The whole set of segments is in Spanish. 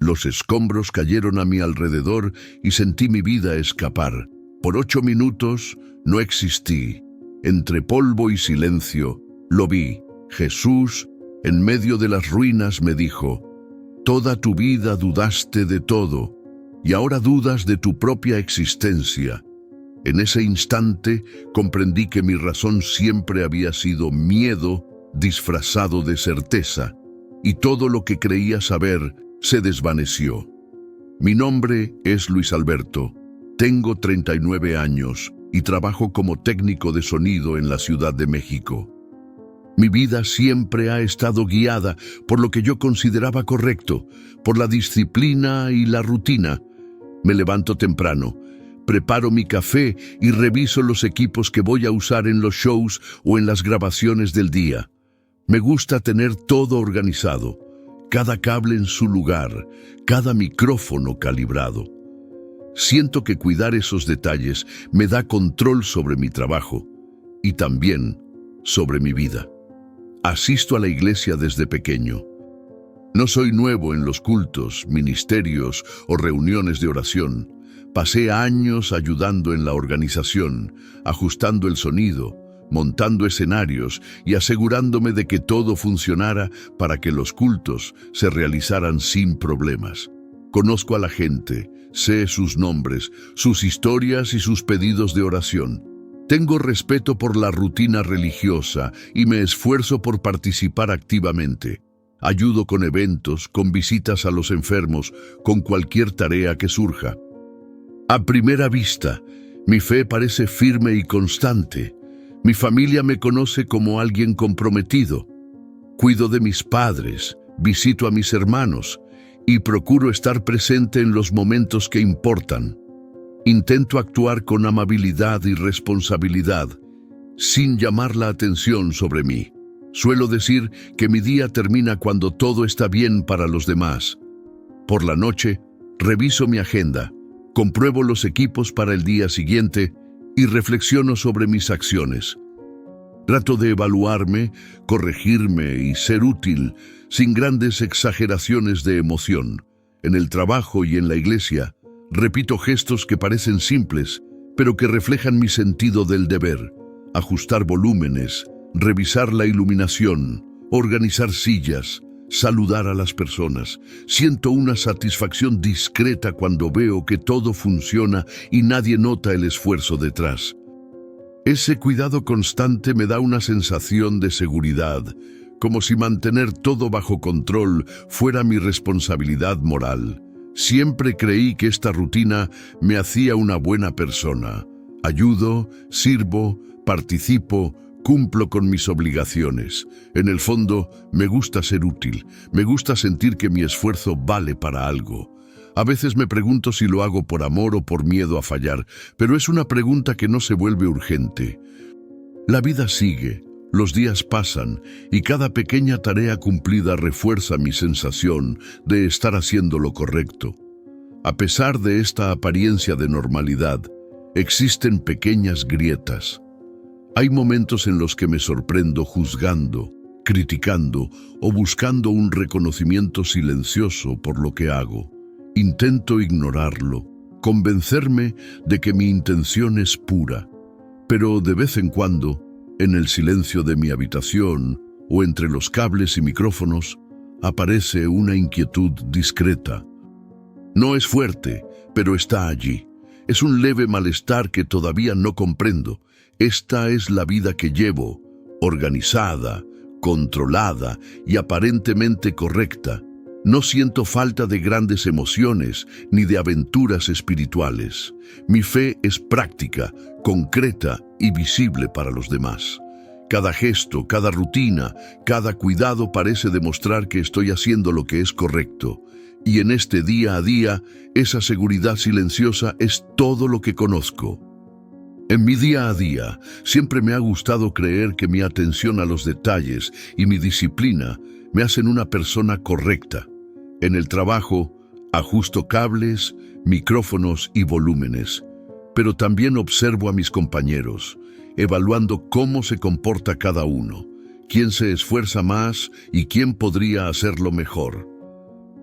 Los escombros cayeron a mi alrededor y sentí mi vida escapar. Por 8 minutos no existí. Entre polvo y silencio, lo vi. Jesús, en medio de las ruinas, me dijo: «Toda tu vida dudaste de todo, y ahora dudas de tu propia existencia». En ese instante comprendí que mi razón siempre había sido miedo disfrazado de certeza, y todo lo que creía saber se desvaneció. Mi nombre es Luis Alberto, tengo 39 años y trabajo como técnico de sonido en la Ciudad de México. Mi vida siempre ha estado guiada por lo que yo consideraba correcto, por la disciplina y la rutina. Me levanto temprano, preparo mi café y reviso los equipos que voy a usar en los shows o en las grabaciones del día. Me gusta tener todo organizado, cada cable en su lugar, cada micrófono calibrado. Siento que cuidar esos detalles me da control sobre mi trabajo y también sobre mi vida. Asisto a la iglesia desde pequeño. No soy nuevo en los cultos, ministerios o reuniones de oración. Pasé años ayudando en la organización, ajustando el sonido, montando escenarios y asegurándome de que todo funcionara para que los cultos se realizaran sin problemas. Conozco a la gente, sé sus nombres, sus historias y sus pedidos de oración. Tengo respeto por la rutina religiosa y me esfuerzo por participar activamente. Ayudo con eventos, con visitas a los enfermos, con cualquier tarea que surja. A primera vista, mi fe parece firme y constante. Mi familia me conoce como alguien comprometido. Cuido de mis padres, visito a mis hermanos y procuro estar presente en los momentos que importan. Intento actuar con amabilidad y responsabilidad, sin llamar la atención sobre mí. Suelo decir que mi día termina cuando todo está bien para los demás. Por la noche, reviso mi agenda, compruebo los equipos para el día siguiente y reflexiono sobre mis acciones. Trato de evaluarme, corregirme y ser útil, sin grandes exageraciones de emoción. En el trabajo y en la iglesia, repito gestos que parecen simples, pero que reflejan mi sentido del deber. Ajustar volúmenes, revisar la iluminación, organizar sillas, saludar a las personas. Siento una satisfacción discreta cuando veo que todo funciona y nadie nota el esfuerzo detrás. Ese cuidado constante me da una sensación de seguridad, como si mantener todo bajo control fuera mi responsabilidad moral. Siempre creí que esta rutina me hacía una buena persona. Ayudo, sirvo, participo, cumplo con mis obligaciones. En el fondo, me gusta ser útil, me gusta sentir que mi esfuerzo vale para algo. A veces me pregunto si lo hago por amor o por miedo a fallar, pero es una pregunta que no se vuelve urgente. La vida sigue, los días pasan y cada pequeña tarea cumplida refuerza mi sensación de estar haciendo lo correcto. A pesar de esta apariencia de normalidad, existen pequeñas grietas. Hay momentos en los que me sorprendo juzgando, criticando o buscando un reconocimiento silencioso por lo que hago. Intento ignorarlo, convencerme de que mi intención es pura, pero de vez en cuando, en el silencio de mi habitación o entre los cables y micrófonos, aparece una inquietud discreta. No es fuerte, pero está allí. Es un leve malestar que todavía no comprendo. Esta es la vida que llevo, organizada, controlada y aparentemente correcta. No siento falta de grandes emociones ni de aventuras espirituales. Mi fe es práctica, concreta y visible para los demás. Cada gesto, cada rutina, cada cuidado parece demostrar que estoy haciendo lo que es correcto. Y en este día a día, esa seguridad silenciosa es todo lo que conozco. En mi día a día, siempre me ha gustado creer que mi atención a los detalles y mi disciplina me hacen una persona correcta. En el trabajo, ajusto cables, micrófonos y volúmenes, pero también observo a mis compañeros, evaluando cómo se comporta cada uno, quién se esfuerza más y quién podría hacerlo mejor.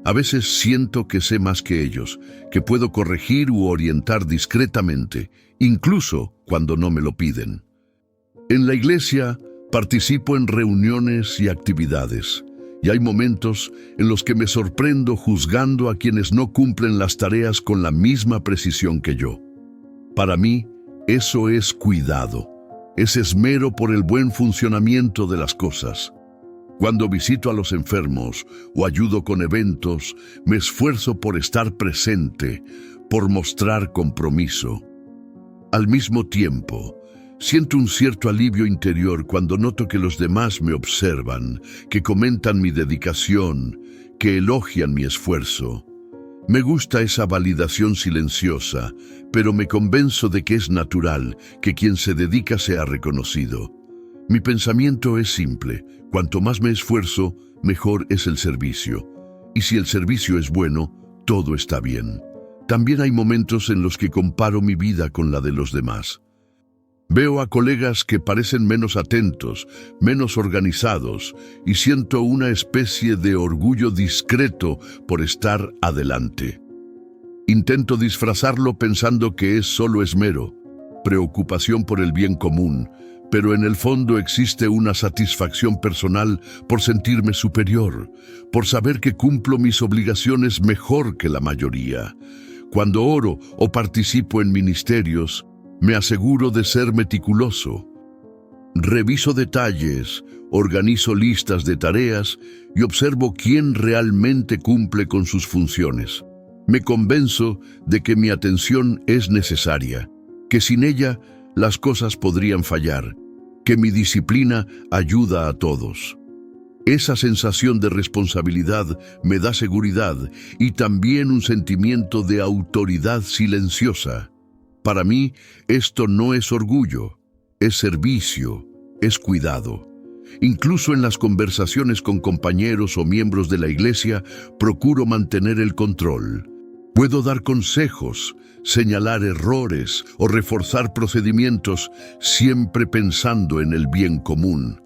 A veces siento que sé más que ellos, que puedo corregir u orientar discretamente, incluso cuando no me lo piden. En la iglesia participo en reuniones y actividades, y hay momentos en los que me sorprendo juzgando a quienes no cumplen las tareas con la misma precisión que yo. Para mí, eso es cuidado, es esmero por el buen funcionamiento de las cosas. Cuando visito a los enfermos o ayudo con eventos, me esfuerzo por estar presente, por mostrar compromiso. Al mismo tiempo, siento un cierto alivio interior cuando noto que los demás me observan, que comentan mi dedicación, que elogian mi esfuerzo. Me gusta esa validación silenciosa, pero me convenzo de que es natural que quien se dedica sea reconocido. Mi pensamiento es simple: cuanto más me esfuerzo, mejor es el servicio. Y si el servicio es bueno, todo está bien. También hay momentos en los que comparo mi vida con la de los demás. Veo a colegas que parecen menos atentos, menos organizados, y siento una especie de orgullo discreto por estar adelante. Intento disfrazarlo pensando que es solo esmero, preocupación por el bien común, pero en el fondo existe una satisfacción personal por sentirme superior, por saber que cumplo mis obligaciones mejor que la mayoría. Cuando oro o participo en ministerios, me aseguro de ser meticuloso. Reviso detalles, organizo listas de tareas y observo quién realmente cumple con sus funciones. Me convenzo de que mi atención es necesaria, que sin ella las cosas podrían fallar, que mi disciplina ayuda a todos. Esa sensación de responsabilidad me da seguridad y también un sentimiento de autoridad silenciosa. Para mí, esto no es orgullo, es servicio, es cuidado. Incluso en las conversaciones con compañeros o miembros de la iglesia, procuro mantener el control. Puedo dar consejos, señalar errores o reforzar procedimientos, siempre pensando en el bien común.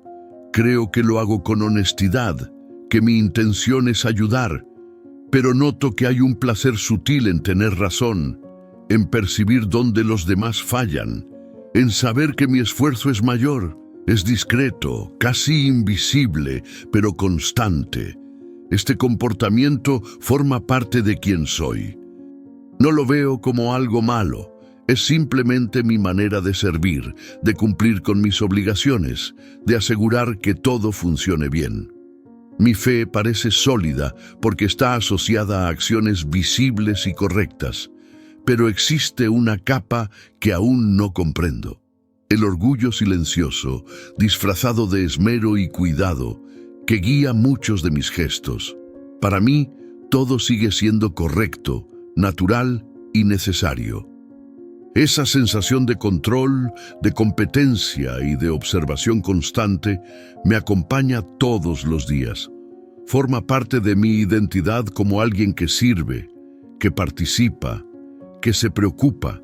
Creo que lo hago con honestidad, que mi intención es ayudar, pero noto que hay un placer sutil en tener razón, en percibir dónde los demás fallan, en saber que mi esfuerzo es mayor, es discreto, casi invisible, pero constante. Este comportamiento forma parte de quien soy. No lo veo como algo malo, es simplemente mi manera de servir, de cumplir con mis obligaciones, de asegurar que todo funcione bien. Mi fe parece sólida porque está asociada a acciones visibles y correctas, pero existe una capa que aún no comprendo. El orgullo silencioso, disfrazado de esmero y cuidado, que guía muchos de mis gestos. Para mí, todo sigue siendo correcto, natural y necesario. Esa sensación de control, de competencia y de observación constante me acompaña todos los días. Forma parte de mi identidad como alguien que sirve, que participa, que se preocupa.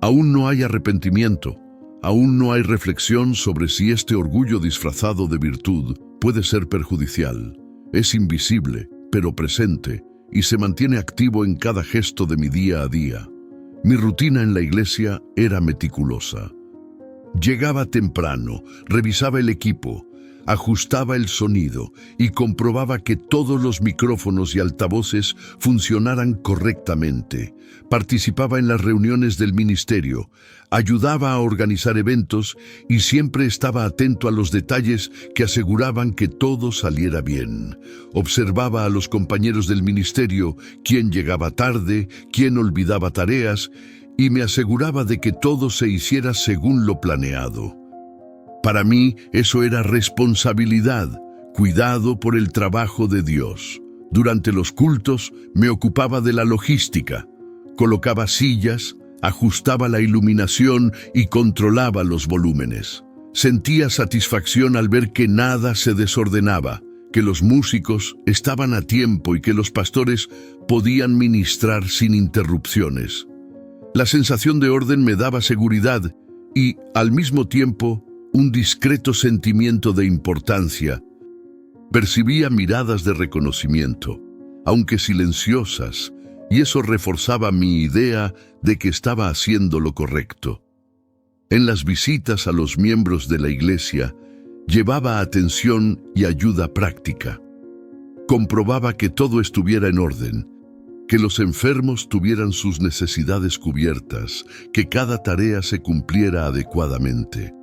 Aún no hay arrepentimiento, aún no hay reflexión sobre si este orgullo disfrazado de virtud puede ser perjudicial. Es invisible, pero presente, y se mantiene activo en cada gesto de mi día a día. Mi rutina en la iglesia era meticulosa. Llegaba temprano, revisaba el equipo, ajustaba el sonido y comprobaba que todos los micrófonos y altavoces funcionaran correctamente. Participaba en las reuniones del ministerio, ayudaba a organizar eventos y siempre estaba atento a los detalles que aseguraban que todo saliera bien. Observaba a los compañeros del ministerio, quién llegaba tarde, quién olvidaba tareas, y me aseguraba de que todo se hiciera según lo planeado. Para mí, eso era responsabilidad, cuidado por el trabajo de Dios. Durante los cultos, me ocupaba de la logística. Colocaba sillas, ajustaba la iluminación y controlaba los volúmenes. Sentía satisfacción al ver que nada se desordenaba, que los músicos estaban a tiempo y que los pastores podían ministrar sin interrupciones. La sensación de orden me daba seguridad y, al mismo tiempo, un discreto sentimiento de importancia. Percibía miradas de reconocimiento. aunque silenciosas, y eso reforzaba mi idea de que estaba haciendo lo correcto. En las visitas a los miembros de la iglesia, llevaba atención y ayuda práctica. Comprobaba que todo estuviera en orden, que los enfermos tuvieran sus necesidades cubiertas, que cada tarea se cumpliera adecuadamente.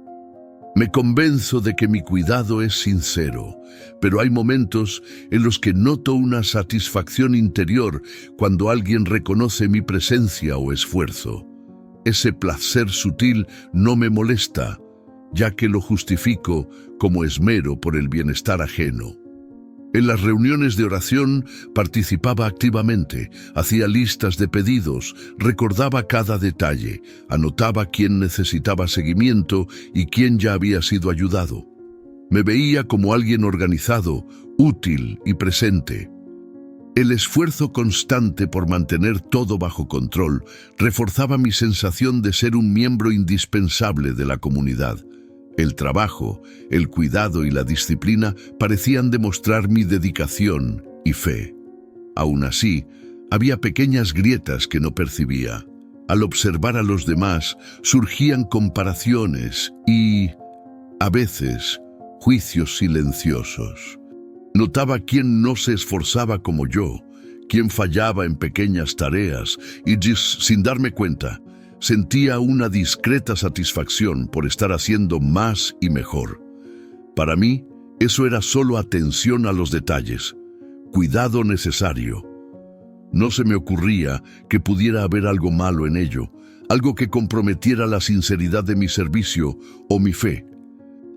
Me convenzo de que mi cuidado es sincero, pero hay momentos en los que noto una satisfacción interior cuando alguien reconoce mi presencia o esfuerzo. Ese placer sutil no me molesta, ya que lo justifico como esmero por el bienestar ajeno. En las reuniones de oración participaba activamente, hacía listas de pedidos, recordaba cada detalle, anotaba quién necesitaba seguimiento y quién ya había sido ayudado. Me veía como alguien organizado, útil y presente. El esfuerzo constante por mantener todo bajo control reforzaba mi sensación de ser un miembro indispensable de la comunidad. El trabajo, el cuidado y la disciplina parecían demostrar mi dedicación y fe. Aún así, había pequeñas grietas que no percibía. Al observar a los demás, surgían comparaciones y, a veces, juicios silenciosos. Notaba quién no se esforzaba como yo, quién fallaba en pequeñas tareas y, sin darme cuenta, sentía una discreta satisfacción por estar haciendo más y mejor. Para mí, eso era solo atención a los detalles, cuidado necesario. No se me ocurría que pudiera haber algo malo en ello, algo que comprometiera la sinceridad de mi servicio o mi fe.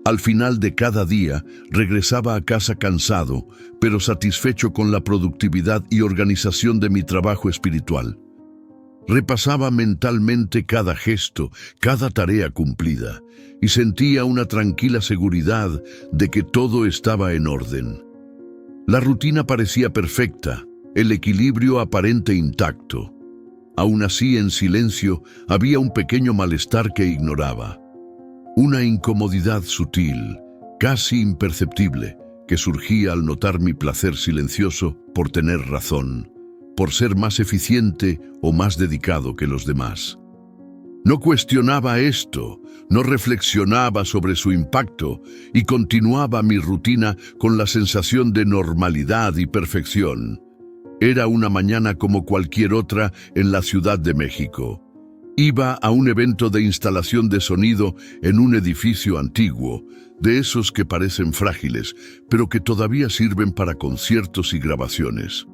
Al final de cada día, regresaba a casa cansado, pero satisfecho con la productividad y organización de mi trabajo espiritual. Repasaba mentalmente cada gesto, cada tarea cumplida, y sentía una tranquila seguridad de que todo estaba en orden. La rutina parecía perfecta, el equilibrio aparente intacto. Aún así, en silencio, había un pequeño malestar que ignoraba. Una incomodidad sutil, casi imperceptible, que surgía al notar mi placer silencioso por tener razón, por ser más eficiente o más dedicado que los demás. No cuestionaba esto, no reflexionaba sobre su impacto y continuaba mi rutina con la sensación de normalidad y perfección. Era una mañana como cualquier otra en la Ciudad de México. Iba a un evento de instalación de sonido en un edificio antiguo, de esos que parecen frágiles, pero que todavía sirven para conciertos y grabaciones.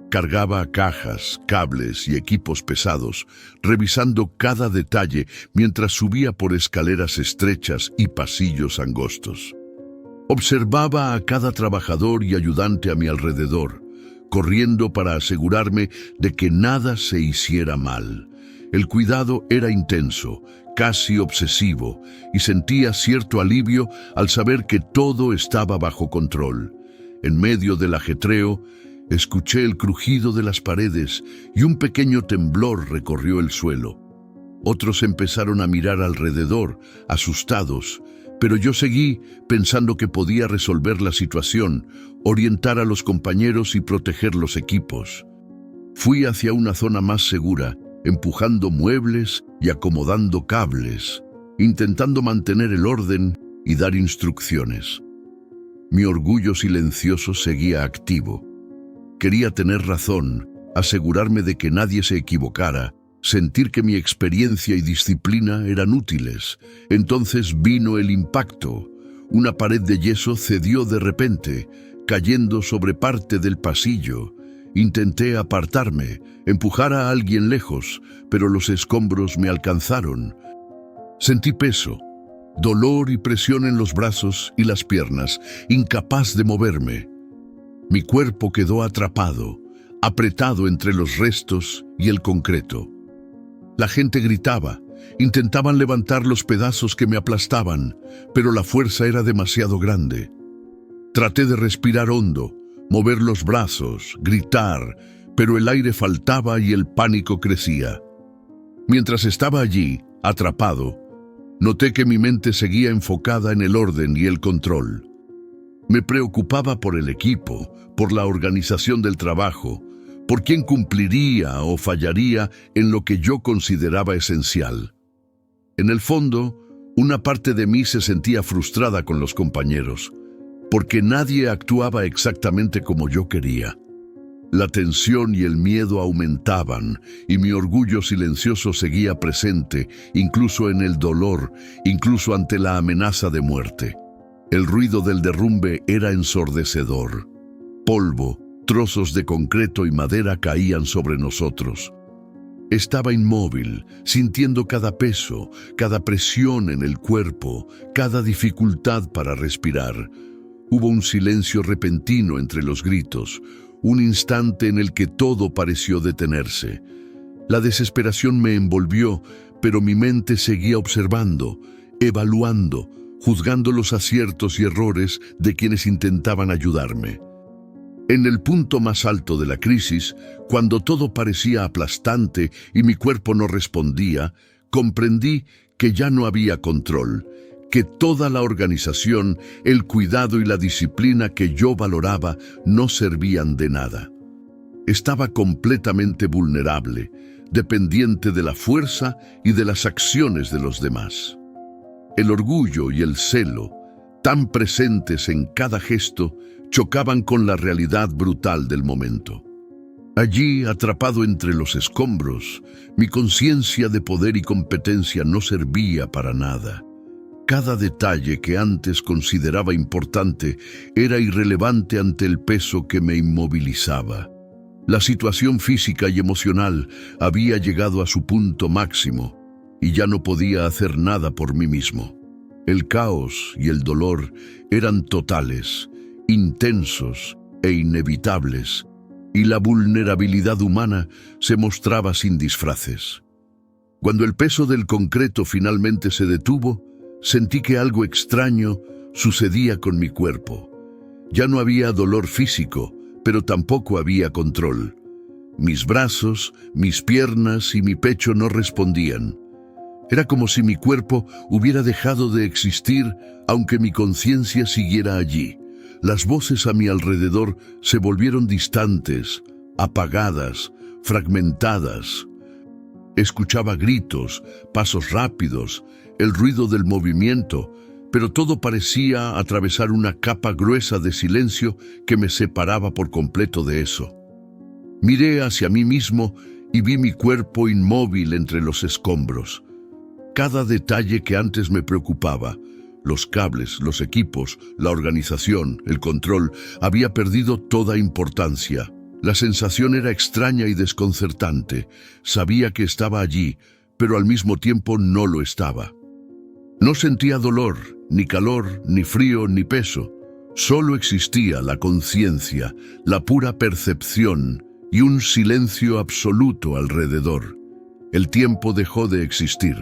Cargaba cajas, cables y equipos pesados, revisando cada detalle mientras subía por escaleras estrechas y pasillos angostos. Observaba a cada trabajador y ayudante a mi alrededor, corriendo para asegurarme de que nada se hiciera mal. El cuidado era intenso, casi obsesivo, y sentía cierto alivio al saber que todo estaba bajo control. En medio del ajetreo, escuché el crujido de las paredes y un pequeño temblor recorrió el suelo. Otros empezaron a mirar alrededor, asustados, pero yo seguí pensando que podía resolver la situación, orientar a los compañeros y proteger los equipos. Fui hacia una zona más segura, empujando muebles y acomodando cables, intentando mantener el orden y dar instrucciones. Mi orgullo silencioso seguía activo. Quería tener razón, asegurarme de que nadie se equivocara, sentir que mi experiencia y disciplina eran útiles. Entonces vino el impacto. Una pared de yeso cedió de repente, cayendo sobre parte del pasillo. Intenté apartarme, empujar a alguien lejos, pero los escombros me alcanzaron. Sentí peso, dolor y presión en los brazos y las piernas, incapaz de moverme. Mi cuerpo quedó atrapado, apretado entre los restos y el concreto. La gente gritaba, intentaban levantar los pedazos que me aplastaban, pero la fuerza era demasiado grande. Traté de respirar hondo, mover los brazos, gritar, pero el aire faltaba y el pánico crecía. Mientras estaba allí, atrapado, noté que mi mente seguía enfocada en el orden y el control. Me preocupaba por el equipo, por la organización del trabajo, por quién cumpliría o fallaría en lo que yo consideraba esencial. En el fondo, una parte de mí se sentía frustrada con los compañeros, porque nadie actuaba exactamente como yo quería. La tensión y el miedo aumentaban, y mi orgullo silencioso seguía presente, incluso en el dolor, incluso ante la amenaza de muerte. El ruido del derrumbe era ensordecedor. Polvo, trozos de concreto y madera caían sobre nosotros. Estaba inmóvil, sintiendo cada peso, cada presión en el cuerpo, cada dificultad para respirar. Hubo un silencio repentino entre los gritos, un instante en el que todo pareció detenerse. La desesperación me envolvió, pero mi mente seguía observando, evaluando, juzgando los aciertos y errores de quienes intentaban ayudarme. En el punto más alto de la crisis, cuando todo parecía aplastante y mi cuerpo no respondía, comprendí que ya no había control, que toda la organización, el cuidado y la disciplina que yo valoraba no servían de nada. Estaba completamente vulnerable, dependiente de la fuerza y de las acciones de los demás. El orgullo y el celo, tan presentes en cada gesto, chocaban con la realidad brutal del momento. Allí, atrapado entre los escombros, mi conciencia de poder y competencia no servía para nada. Cada detalle que antes consideraba importante era irrelevante ante el peso que me inmovilizaba. La situación física y emocional había llegado a su punto máximo y ya no podía hacer nada por mí mismo. El caos y el dolor eran totales, intensos e inevitables, y la vulnerabilidad humana se mostraba sin disfraces. Cuando el peso del concreto finalmente se detuvo, sentí que algo extraño sucedía con mi cuerpo. Ya no había dolor físico, pero tampoco había control. Mis brazos, mis piernas y mi pecho no respondían. Era como si mi cuerpo hubiera dejado de existir, aunque mi conciencia siguiera allí. Las voces a mi alrededor se volvieron distantes, apagadas, fragmentadas. Escuchaba gritos, pasos rápidos, el ruido del movimiento, pero todo parecía atravesar una capa gruesa de silencio que me separaba por completo de eso. Miré hacia mí mismo y vi mi cuerpo inmóvil entre los escombros. Cada detalle que antes me preocupaba, los cables, los equipos, la organización, el control, había perdido toda importancia. La sensación era extraña y desconcertante. Sabía que estaba allí, pero al mismo tiempo no lo estaba. No sentía dolor, ni calor, ni frío, ni peso. Solo existía la conciencia, la pura percepción y un silencio absoluto alrededor. El tiempo dejó de existir.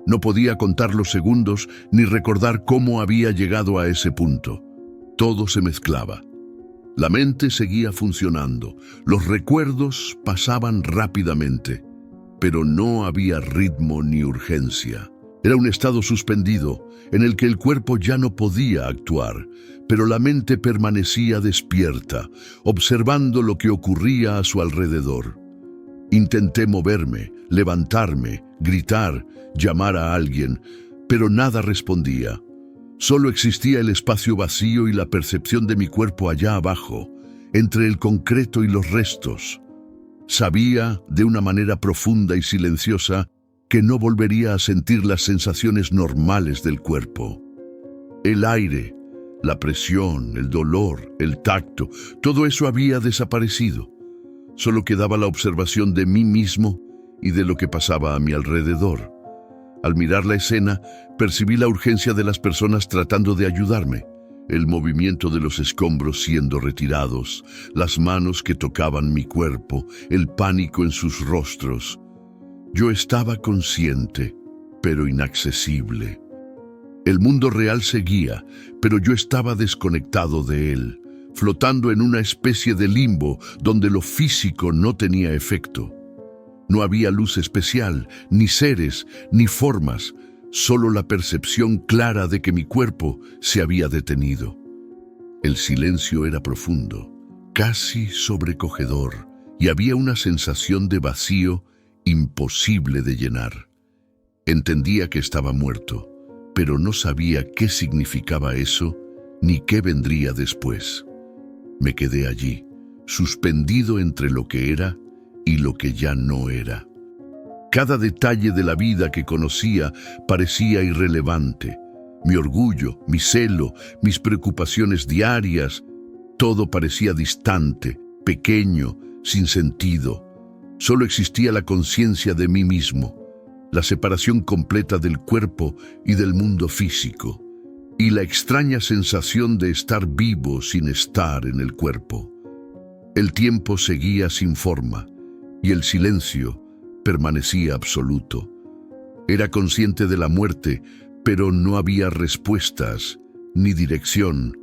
No podía contar los segundos ni recordar cómo había llegado a ese punto. Todo se mezclaba. La mente seguía funcionando, los recuerdos pasaban rápidamente, pero no había ritmo ni urgencia. Era un estado suspendido, en el que el cuerpo ya no podía actuar, pero la mente permanecía despierta, observando lo que ocurría a su alrededor. Intenté moverme, levantarme, gritar, llamar a alguien, pero nada respondía. Solo existía el espacio vacío y la percepción de mi cuerpo allá abajo, entre el concreto y los restos. Sabía, de una manera profunda y silenciosa, que no volvería a sentir las sensaciones normales del cuerpo. El aire, la presión, el dolor, el tacto, todo eso había desaparecido. Solo quedaba la observación de mí mismo y de lo que pasaba a mi alrededor. Al mirar la escena, percibí la urgencia de las personas tratando de ayudarme, el movimiento de los escombros siendo retirados, las manos que tocaban mi cuerpo, el pánico en sus rostros. Yo estaba consciente, pero inaccesible. El mundo real seguía, pero yo estaba desconectado de él, flotando en una especie de limbo donde lo físico no tenía efecto. No había luz especial, ni seres, ni formas, solo la percepción clara de que mi cuerpo se había detenido. El silencio era profundo, casi sobrecogedor, y había una sensación de vacío imposible de llenar. Entendía que estaba muerto, pero no sabía qué significaba eso ni qué vendría después. Me quedé allí, suspendido entre lo que era y lo que ya no era. Cada detalle de la vida que conocía parecía irrelevante. Mi orgullo, mi celo, mis preocupaciones diarias, todo parecía distante, pequeño, sin sentido. Solo existía la conciencia de mí mismo, la separación completa del cuerpo y del mundo físico, y la extraña sensación de estar vivo sin estar en el cuerpo. El tiempo seguía sin forma, y el silencio permanecía absoluto. Era consciente de la muerte, pero no había respuestas ni dirección.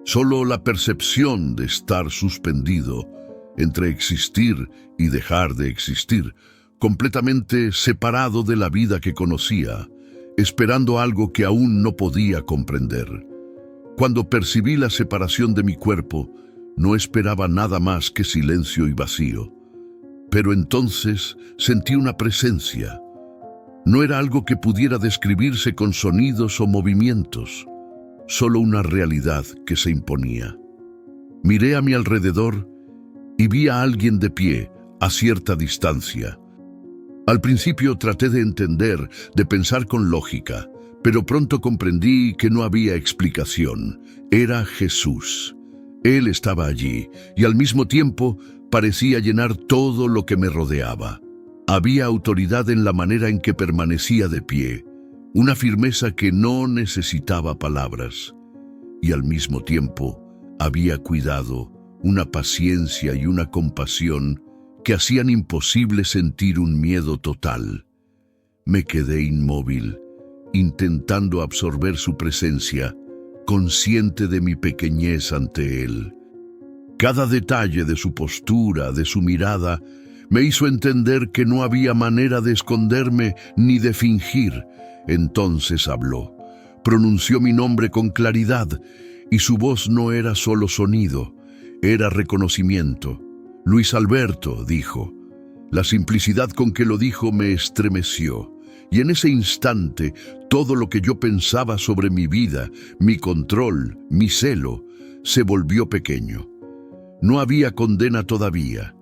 Solo la percepción de estar suspendido entre existir y dejar de existir, completamente separado de la vida que conocía, esperando algo que aún no podía comprender. Cuando percibí la separación de mi cuerpo, no esperaba nada más que silencio y vacío. Pero entonces sentí una presencia. No era algo que pudiera describirse con sonidos o movimientos, solo una realidad que se imponía. Miré a mi alrededor y vi a alguien de pie, a cierta distancia. Al principio traté de entender, de pensar con lógica, pero pronto comprendí que no había explicación. Era Jesús. Él estaba allí y al mismo tiempo parecía llenar todo lo que me rodeaba. Había autoridad en la manera en que permanecía de pie, una firmeza que no necesitaba palabras. Y al mismo tiempo había cuidado, una paciencia y una compasión que hacían imposible sentir un miedo total. Me quedé inmóvil, intentando absorber su presencia, consciente de mi pequeñez ante él. Cada detalle de su postura, de su mirada, me hizo entender que no había manera de esconderme ni de fingir. Entonces habló, pronunció mi nombre con claridad, y su voz no era solo sonido, era reconocimiento. Luis Alberto, dijo. La simplicidad con que lo dijo me estremeció, y en ese instante todo lo que yo pensaba sobre mi vida, mi control, mi celo, se volvió pequeño. No había condena todavía,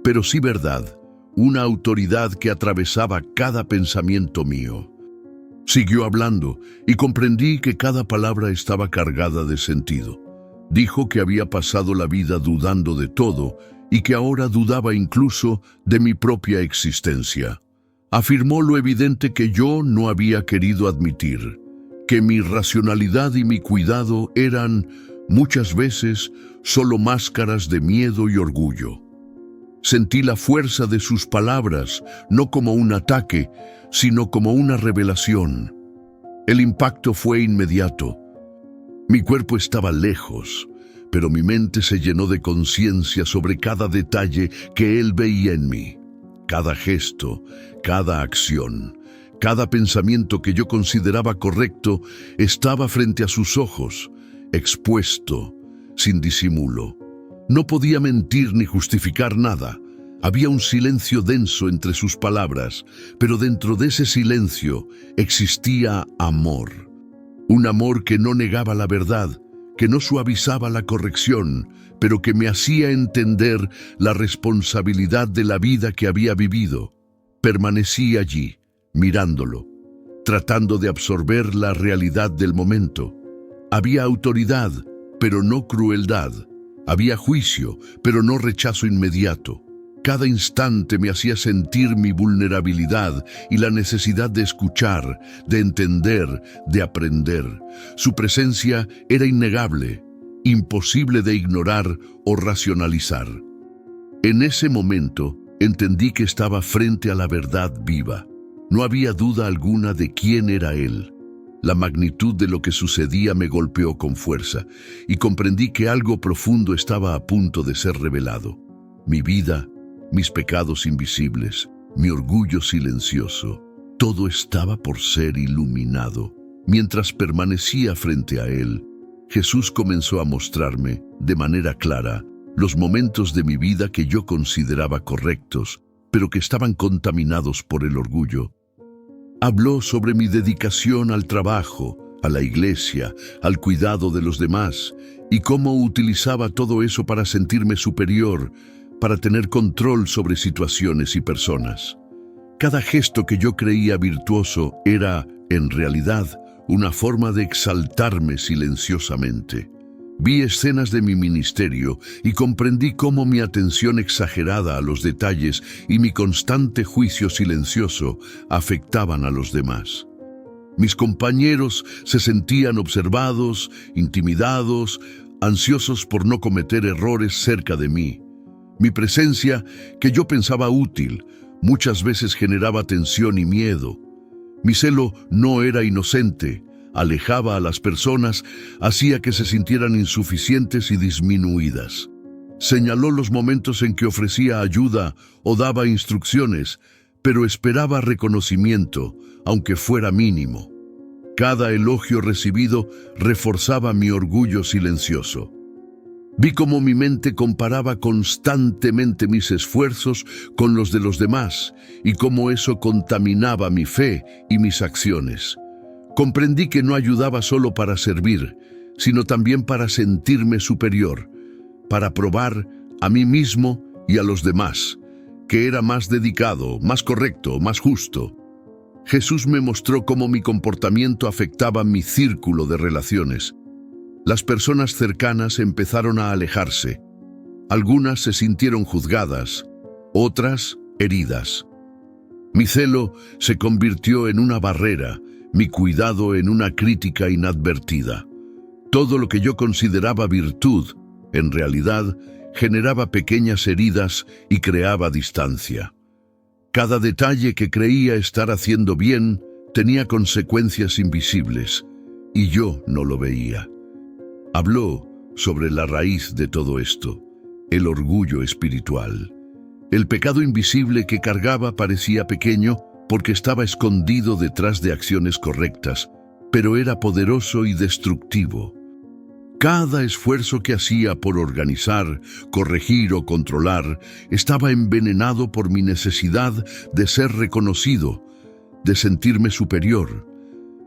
pero sí verdad, una autoridad que atravesaba cada pensamiento mío. Siguió hablando y comprendí que cada palabra estaba cargada de sentido. Dijo que había pasado la vida dudando de todo y que ahora dudaba incluso de mi propia existencia. Afirmó lo evidente que yo no había querido admitir, que mi racionalidad y mi cuidado eran, muchas veces, solo máscaras de miedo y orgullo. Sentí la fuerza de sus palabras, no como un ataque, sino como una revelación. El impacto fue inmediato. Mi cuerpo estaba lejos, pero mi mente se llenó de conciencia sobre cada detalle que él veía en mí. Cada gesto, cada acción, cada pensamiento que yo consideraba correcto estaba frente a sus ojos, expuesto, sin disimulo. No podía mentir ni justificar nada. Había un silencio denso entre sus palabras, pero dentro de ese silencio existía amor. Un amor que no negaba la verdad, que no suavizaba la corrección, pero que me hacía entender la responsabilidad de la vida que había vivido. Permanecí allí, mirándolo, tratando de absorber la realidad del momento. Había autoridad, pero no crueldad. Había juicio, pero no rechazo inmediato. Cada instante me hacía sentir mi vulnerabilidad y la necesidad de escuchar, de entender, de aprender. Su presencia era innegable, imposible de ignorar o racionalizar. En ese momento entendí que estaba frente a la verdad viva. No había duda alguna de quién era él. La magnitud de lo que sucedía me golpeó con fuerza y comprendí que algo profundo estaba a punto de ser revelado. Mi vida, mis pecados invisibles, mi orgullo silencioso, todo estaba por ser iluminado. Mientras permanecía frente a él, Jesús comenzó a mostrarme, de manera clara, los momentos de mi vida que yo consideraba correctos, pero que estaban contaminados por el orgullo. Habló sobre mi dedicación al trabajo, a la iglesia, al cuidado de los demás, y cómo utilizaba todo eso para sentirme superior, para tener control sobre situaciones y personas. Cada gesto que yo creía virtuoso era, en realidad, una forma de exaltarme silenciosamente. Vi escenas de mi ministerio y comprendí cómo mi atención exagerada a los detalles y mi constante juicio silencioso afectaban a los demás. Mis compañeros se sentían observados, intimidados, ansiosos por no cometer errores cerca de mí. Mi presencia, que yo pensaba útil, muchas veces generaba tensión y miedo. Mi celo no era inocente, alejaba a las personas, hacía que se sintieran insuficientes y disminuidas. Señaló los momentos en que ofrecía ayuda o daba instrucciones, pero esperaba reconocimiento, aunque fuera mínimo. Cada elogio recibido reforzaba mi orgullo silencioso. Vi cómo mi mente comparaba constantemente mis esfuerzos con los de los demás y cómo eso contaminaba mi fe y mis acciones. Comprendí que no ayudaba solo para servir, sino también para sentirme superior, para probar a mí mismo y a los demás, que era más dedicado, más correcto, más justo. Jesús me mostró cómo mi comportamiento afectaba mi círculo de relaciones. Las personas cercanas empezaron a alejarse. Algunas se sintieron juzgadas, otras heridas. Mi celo se convirtió en una barrera, mi cuidado en una crítica inadvertida. Todo lo que yo consideraba virtud, en realidad, generaba pequeñas heridas y creaba distancia. Cada detalle que creía estar haciendo bien tenía consecuencias invisibles, y yo no lo veía. Habló sobre la raíz de todo esto, el orgullo espiritual. El pecado invisible que cargaba parecía pequeño porque estaba escondido detrás de acciones correctas, pero era poderoso y destructivo. Cada esfuerzo que hacía por organizar, corregir o controlar estaba envenenado por mi necesidad de ser reconocido, de sentirme superior,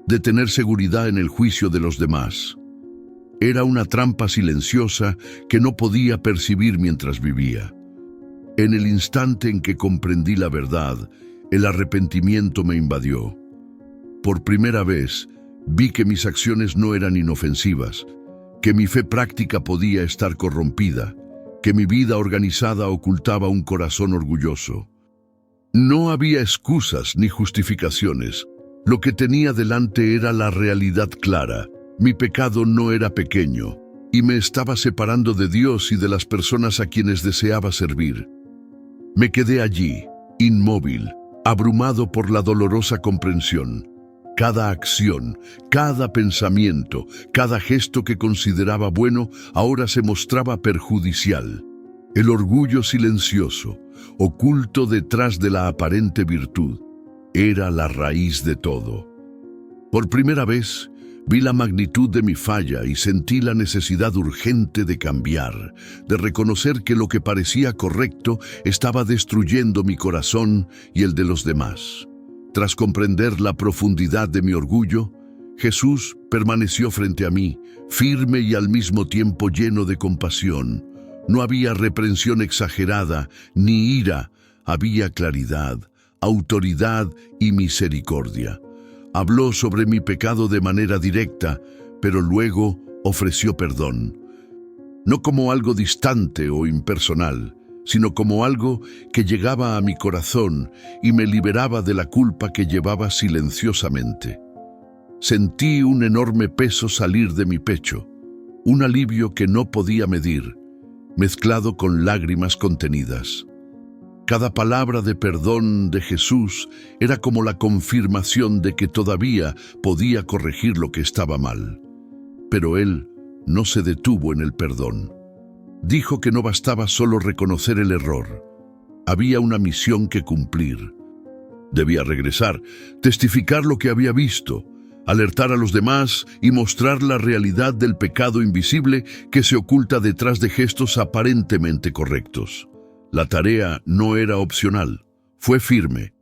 de tener seguridad en el juicio de los demás. Era una trampa silenciosa que no podía percibir mientras vivía. En el instante en que comprendí la verdad, el arrepentimiento me invadió. Por primera vez, vi que mis acciones no eran inofensivas, que mi fe práctica podía estar corrompida, que mi vida organizada ocultaba un corazón orgulloso. No había excusas ni justificaciones. Lo que tenía delante era la realidad clara. Mi pecado no era pequeño, y me estaba separando de Dios y de las personas a quienes deseaba servir. Me quedé allí, inmóvil, abrumado por la dolorosa comprensión. Cada acción, cada pensamiento, cada gesto que consideraba bueno, ahora se mostraba perjudicial. El orgullo silencioso, oculto detrás de la aparente virtud, era la raíz de todo. Por primera vez, vi la magnitud de mi falla y sentí la necesidad urgente de cambiar, de reconocer que lo que parecía correcto estaba destruyendo mi corazón y el de los demás. Tras comprender la profundidad de mi orgullo, Jesús permaneció frente a mí, firme y al mismo tiempo lleno de compasión. No había reprensión exagerada ni ira, había claridad, autoridad y misericordia. Habló sobre mi pecado de manera directa, pero luego ofreció perdón. No como algo distante o impersonal, sino como algo que llegaba a mi corazón y me liberaba de la culpa que llevaba silenciosamente. Sentí un enorme peso salir de mi pecho, un alivio que no podía medir, mezclado con lágrimas contenidas. Cada palabra de perdón de Jesús era como la confirmación de que todavía podía corregir lo que estaba mal. Pero Él no se detuvo en el perdón. Dijo que no bastaba solo reconocer el error. Había una misión que cumplir. Debía regresar, testificar lo que había visto, alertar a los demás y mostrar la realidad del pecado invisible que se oculta detrás de gestos aparentemente correctos. La tarea no era opcional, fue firme.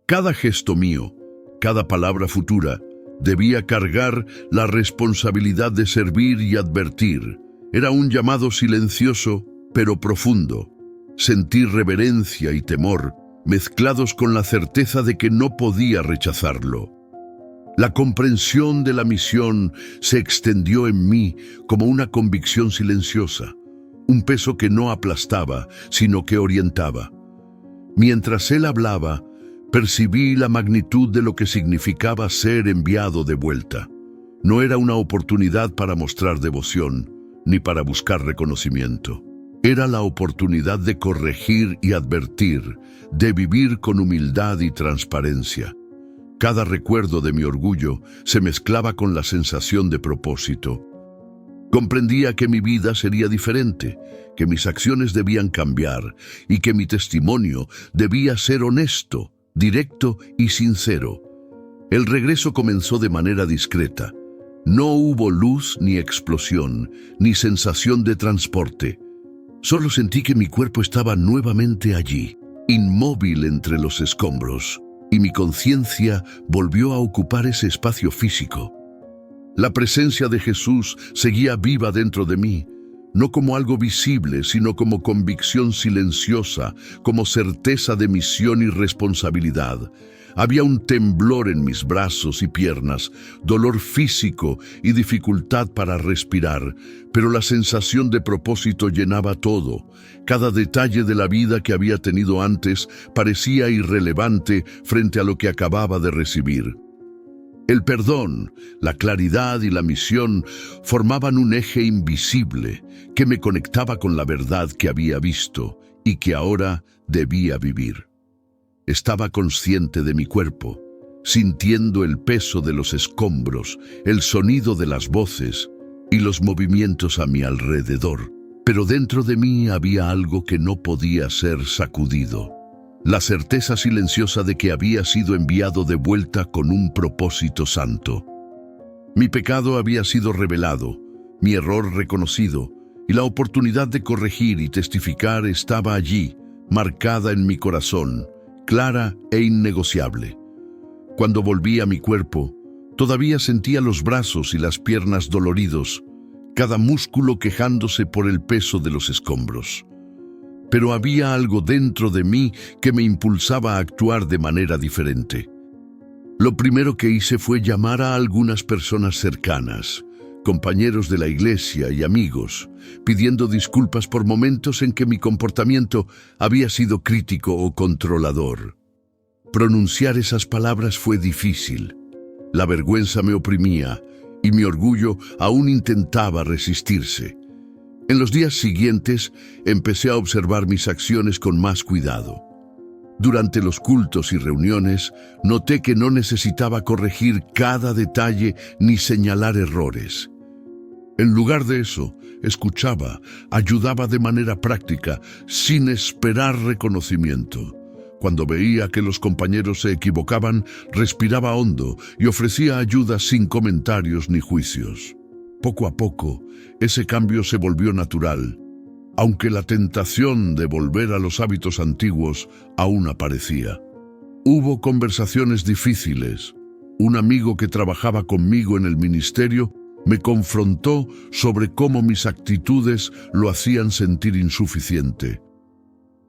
Cada gesto mío, cada palabra futura, debía cargar la responsabilidad de servir y advertir. Era un llamado silencioso, pero profundo. Sentí reverencia y temor, mezclados con la certeza de que no podía rechazarlo. La comprensión de la misión se extendió en mí como una convicción silenciosa, un peso que no aplastaba, sino que orientaba. Mientras él hablaba, percibí la magnitud de lo que significaba ser enviado de vuelta. No era una oportunidad para mostrar devoción, ni para buscar reconocimiento. Era la oportunidad de corregir y advertir, de vivir con humildad y transparencia. Cada recuerdo de mi orgullo se mezclaba con la sensación de propósito. Comprendía que mi vida sería diferente, que mis acciones debían cambiar y que mi testimonio debía ser honesto, directo y sincero. El regreso comenzó de manera discreta. No hubo luz ni explosión, ni sensación de transporte. Solo sentí que mi cuerpo estaba nuevamente allí, inmóvil entre los escombros, y mi conciencia volvió a ocupar ese espacio físico. La presencia de Jesús seguía viva dentro de mí, no como algo visible, sino como convicción silenciosa, como certeza de misión y responsabilidad. Había un temblor en mis brazos y piernas, dolor físico y dificultad para respirar, pero la sensación de propósito llenaba todo. Cada detalle de la vida que había tenido antes parecía irrelevante frente a lo que acababa de recibir. El perdón, la claridad y la misión formaban un eje invisible que me conectaba con la verdad que había visto y que ahora debía vivir. Estaba consciente de mi cuerpo, sintiendo el peso de los escombros, el sonido de las voces y los movimientos a mi alrededor. Pero dentro de mí había algo que no podía ser sacudido. La certeza silenciosa de que había sido enviado de vuelta con un propósito santo. Mi pecado había sido revelado, mi error reconocido, y la oportunidad de corregir y testificar estaba allí, marcada en mi corazón, clara e innegociable. Cuando volví a mi cuerpo, todavía sentía los brazos y las piernas doloridos, cada músculo quejándose por el peso de los escombros. Pero había algo dentro de mí que me impulsaba a actuar de manera diferente. Lo primero que hice fue llamar a algunas personas cercanas, compañeros de la iglesia y amigos, pidiendo disculpas por momentos en que mi comportamiento había sido crítico o controlador. Pronunciar esas palabras fue difícil. La vergüenza me oprimía y mi orgullo aún intentaba resistirse. En los días siguientes empecé a observar mis acciones con más cuidado. Durante los cultos y reuniones, noté que no necesitaba corregir cada detalle ni señalar errores. En lugar de eso, escuchaba, ayudaba de manera práctica, sin esperar reconocimiento. Cuando veía que los compañeros se equivocaban, respiraba hondo y ofrecía ayuda sin comentarios ni juicios. Poco a poco, ese cambio se volvió natural, aunque la tentación de volver a los hábitos antiguos aún aparecía. Hubo conversaciones difíciles. Un amigo que trabajaba conmigo en el ministerio me confrontó sobre cómo mis actitudes lo hacían sentir insuficiente.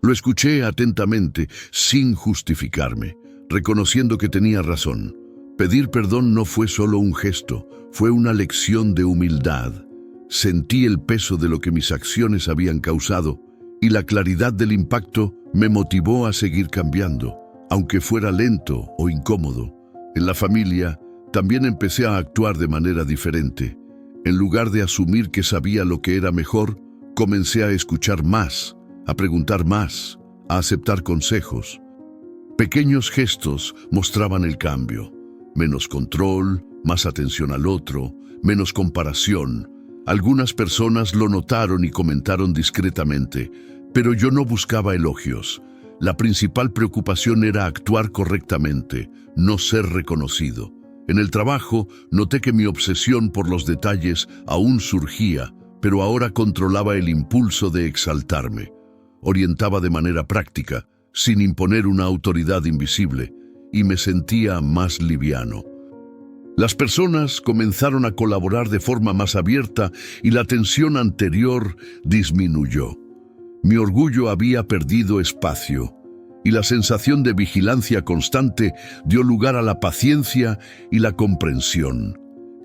Lo escuché atentamente, sin justificarme, reconociendo que tenía razón. Pedir perdón no fue solo un gesto, fue una lección de humildad. Sentí el peso de lo que mis acciones habían causado y la claridad del impacto me motivó a seguir cambiando, aunque fuera lento o incómodo. En la familia también empecé a actuar de manera diferente. En lugar de asumir que sabía lo que era mejor, comencé a escuchar más, a preguntar más, a aceptar consejos. Pequeños gestos mostraban el cambio. Menos control, más atención al otro, menos comparación. Algunas personas lo notaron y comentaron discretamente, pero yo no buscaba elogios. La principal preocupación era actuar correctamente, no ser reconocido. En el trabajo noté que mi obsesión por los detalles aún surgía, pero ahora controlaba el impulso de exaltarme. Orientaba de manera práctica, sin imponer una autoridad invisible, y me sentía más liviano. Las personas comenzaron a colaborar de forma más abierta y la tensión anterior disminuyó. Mi orgullo había perdido espacio y la sensación de vigilancia constante dio lugar a la paciencia y la comprensión.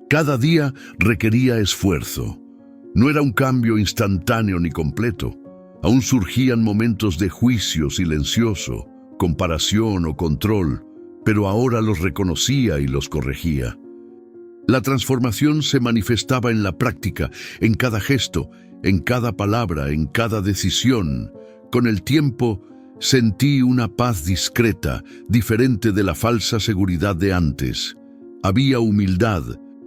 Cada día requería esfuerzo. No era un cambio instantáneo ni completo. Aún surgían momentos de juicio silencioso, comparación o control, pero ahora los reconocía y los corregía. La transformación se manifestaba en la práctica, en cada gesto, en cada palabra, en cada decisión. Con el tiempo, sentí una paz discreta, diferente de la falsa seguridad de antes. Había humildad,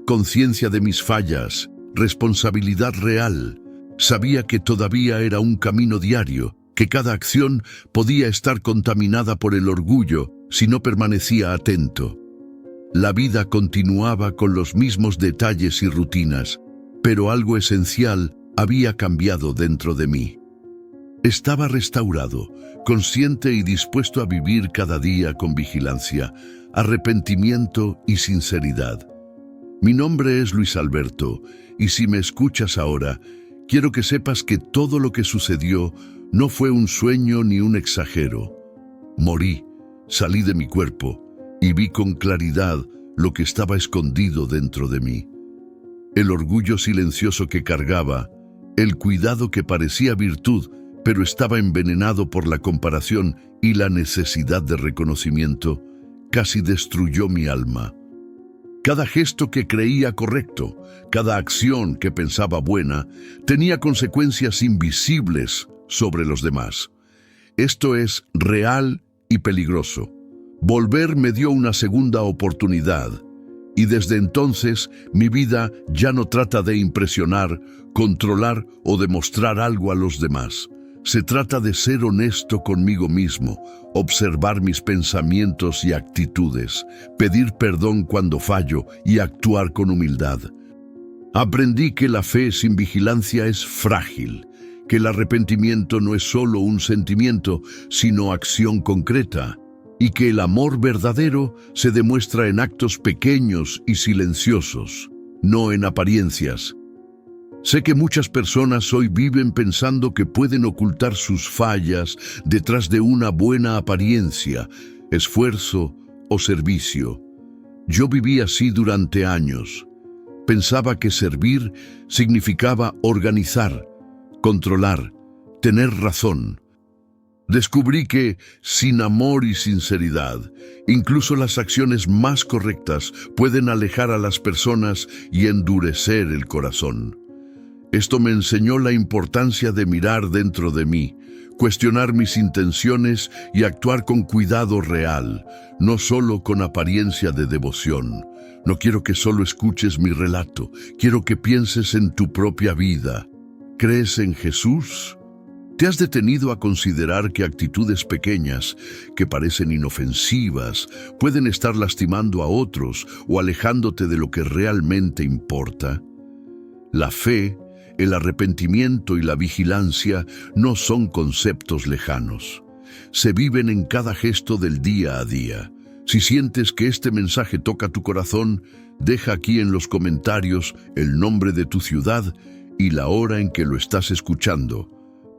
conciencia de mis fallas, responsabilidad real. Sabía que todavía era un camino diario, que cada acción podía estar contaminada por el orgullo si no permanecía atento. La vida continuaba con los mismos detalles y rutinas, pero algo esencial había cambiado dentro de mí. Estaba restaurado, consciente y dispuesto a vivir cada día con vigilancia, arrepentimiento y sinceridad. Mi nombre es Luis Alberto, y si me escuchas ahora, quiero que sepas que todo lo que sucedió no fue un sueño ni un exagero. Morí, salí de mi cuerpo y vi con claridad lo que estaba escondido dentro de mí. El orgullo silencioso que cargaba, el cuidado que parecía virtud, pero estaba envenenado por la comparación y la necesidad de reconocimiento, casi destruyó mi alma. Cada gesto que creía correcto, cada acción que pensaba buena, tenía consecuencias invisibles sobre los demás. Esto es real y peligroso. Volver me dio una segunda oportunidad, y desde entonces mi vida ya no trata de impresionar, controlar o demostrar algo a los demás. Se trata de ser honesto conmigo mismo, observar mis pensamientos y actitudes, pedir perdón cuando fallo y actuar con humildad. Aprendí que la fe sin vigilancia es frágil, que el arrepentimiento no es solo un sentimiento, sino acción concreta, y que el amor verdadero se demuestra en actos pequeños y silenciosos, no en apariencias. Sé que muchas personas hoy viven pensando que pueden ocultar sus fallas detrás de una buena apariencia, esfuerzo o servicio. Yo viví así durante años. Pensaba que servir significaba organizar, controlar, tener razón. Descubrí que, sin amor y sinceridad, incluso las acciones más correctas pueden alejar a las personas y endurecer el corazón. Esto me enseñó la importancia de mirar dentro de mí, cuestionar mis intenciones y actuar con cuidado real, no solo con apariencia de devoción. No quiero que solo escuches mi relato, quiero que pienses en tu propia vida. ¿Crees en Jesús? ¿Te has detenido a considerar que actitudes pequeñas, que parecen inofensivas, pueden estar lastimando a otros o alejándote de lo que realmente importa? La fe, el arrepentimiento y la vigilancia no son conceptos lejanos. Se viven en cada gesto del día a día. Si sientes que este mensaje toca tu corazón, deja aquí en los comentarios el nombre de tu ciudad y la hora en que lo estás escuchando,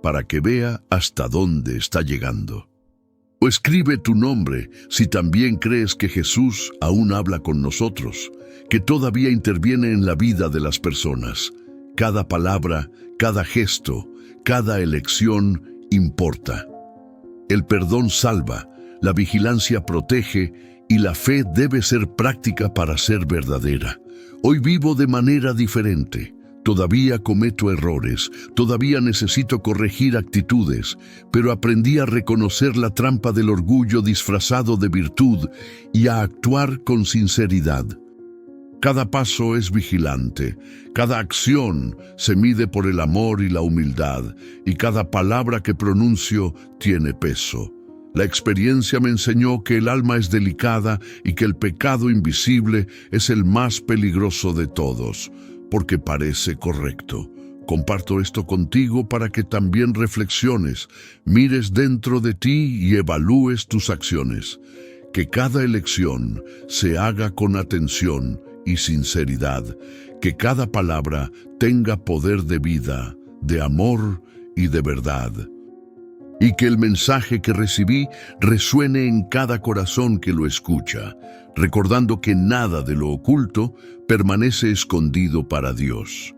para que vea hasta dónde está llegando. O escribe tu nombre si también crees que Jesús aún habla con nosotros, que todavía interviene en la vida de las personas. Cada palabra, cada gesto, cada elección importa. El perdón salva, la vigilancia protege y la fe debe ser práctica para ser verdadera. Hoy vivo de manera diferente. Todavía cometo errores, todavía necesito corregir actitudes, pero aprendí a reconocer la trampa del orgullo disfrazado de virtud y a actuar con sinceridad. Cada paso es vigilante, cada acción se mide por el amor y la humildad, y cada palabra que pronuncio tiene peso. La experiencia me enseñó que el alma es delicada y que el pecado invisible es el más peligroso de todos, porque parece correcto. Comparto esto contigo para que también reflexiones, mires dentro de ti y evalúes tus acciones. Que cada elección se haga con atención y sinceridad, que cada palabra tenga poder de vida, de amor y de verdad. Y que el mensaje que recibí resuene en cada corazón que lo escucha, recordando que nada de lo oculto permanece escondido para Dios.